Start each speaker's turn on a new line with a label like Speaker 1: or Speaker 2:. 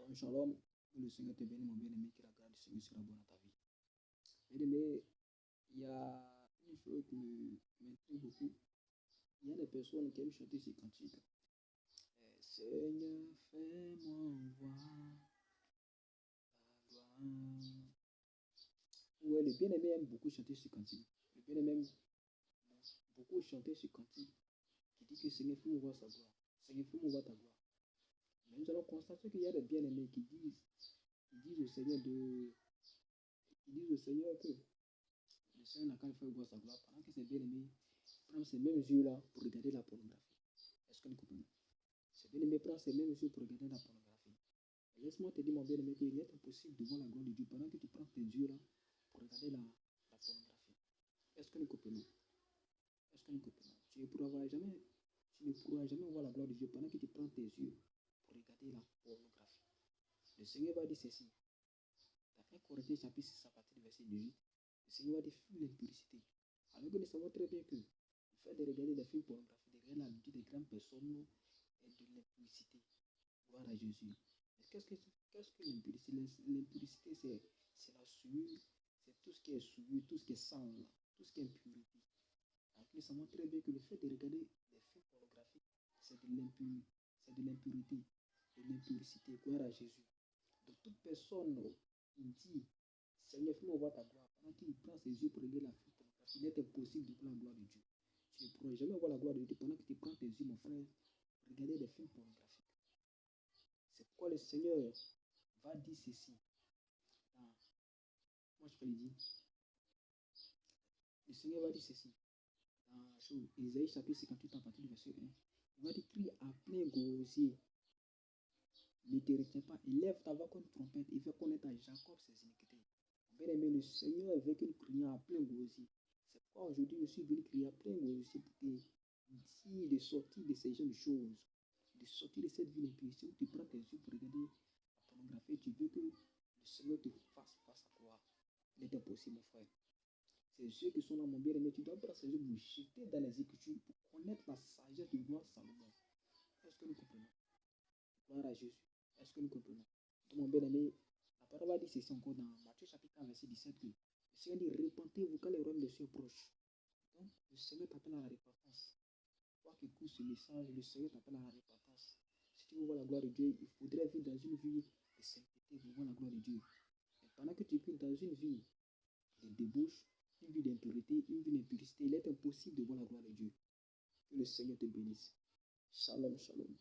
Speaker 1: Shalom, shalom. Que le Seigneur te bénisse, mon bien-aimé, que la grâce du Seigneur sera bonne à ta vie. Bien-aimé, il y a une chose qui m'intrigue beaucoup. Il y a des personnes qui aiment chanter ces cantiques. Seigneur, fais-moi voir ta gloire. Ouais, le bien-aimé aime beaucoup chanter ces cantiques. Le bien-aimé aime beaucoup chanter ces cantiques qui dit que Seigneur, fais-moi voir sa gloire. Seigneur, fais-moi voir ta gloire. Mais nous allons constater qu'il y a des bien-aimés qui disent au Seigneur que le Seigneur n'a qu'à le faire voir sa gloire pendant que ses bien-aimés prennent ces mêmes yeux-là pour regarder la pornographie. Est-ce que nous comprenons? Ces bien-aimés prennent ces mêmes yeux pour regarder la pornographie. Et laisse-moi te dire, mon bien-aimé, qu'il est impossible de voir la gloire de Dieu pendant que tu prends tes yeux-là pour regarder la pornographie. Est-ce que nous comprenons? Est-ce que nous comprenons? Tu ne pourras jamais voir la gloire de Dieu pendant que tu prends tes yeux pour regarder la pornographie. Le Seigneur va dire ceci. Dans 1 Corinthiens chapitre 6 à partir du verset 18, le Seigneur va dire fuis l'impurité. Alors que nous savons très bien que le fait de regarder des films pornographiques, de regarder la nudité des grandes personnes est de l'impurité. Gloire à Jésus. Mais qu'est-ce que l'impurité? L'impurité, c'est la souillure, c'est tout ce qui est souillure, tout ce qui est sale, tout ce qui est impurité. Alors que nous savons très bien que le fait de regarder des films pornographiques, c'est de l'impurité, de l'impurité. Gloire à Jésus. Donc toute personne qui dit Seigneur, fais-moi voir ta gloire, pendant qu'il prend ses yeux pour regarder la film pornographique, il est impossible de voir la gloire de Dieu. Tu ne pourras jamais voir la gloire de Dieu pendant que tu prends tes yeux, mon frère, pour regarder des films pornographiques. C'est pourquoi le Seigneur va dire ceci. Moi, je peux le dire. Le Seigneur va dire ceci. Dans Isaïe chapitre 58, à partir du verset 1. Il va dire crie à plein gosier. Ne te retiens pas. Élève ta voix comme une trompette et fais connaître à Jacob ses iniquités. Bien aimé, le Seigneur veut que nous crions à plein gosier. C'est pourquoi aujourd'hui je suis venu crier à plein gosier pour te dire de sortir de ces jeunes choses, de sortir de cette vie d'impurité où tu prends tes yeux pour regarder la pornographie. Tu veux que le Seigneur te fasse face à toi. Il est impossible, mon frère. Ces yeux qui sont là, mon bien-aimé, tu dois prendre ces yeux, vous jeter dans les Écritures pour connaître la sagesse du roi Salomon. Est-ce que nous comprenons? Gloire à Jésus. Est-ce que nous comprenons? Donc, mon bien-aimé, la parole va dire ceci encore dans Matthieu chapitre 1, verset 17, que le Seigneur dit, repentez-vous car le royaume de Dieu est proche. Donc, le Seigneur t'appelle à la repentance. Toi qui écoutes ce message, le Seigneur t'appelle à la repentance. Si tu veux voir la gloire de Dieu, il faudrait vivre dans une vie de sainteté pour voir la gloire de Dieu. Mais pendant que tu vis dans une vie de débauche, une vie d'impurité, une vie d'impurité, il est impossible de voir la gloire de Dieu. Que le Seigneur te bénisse. Shalom, shalom.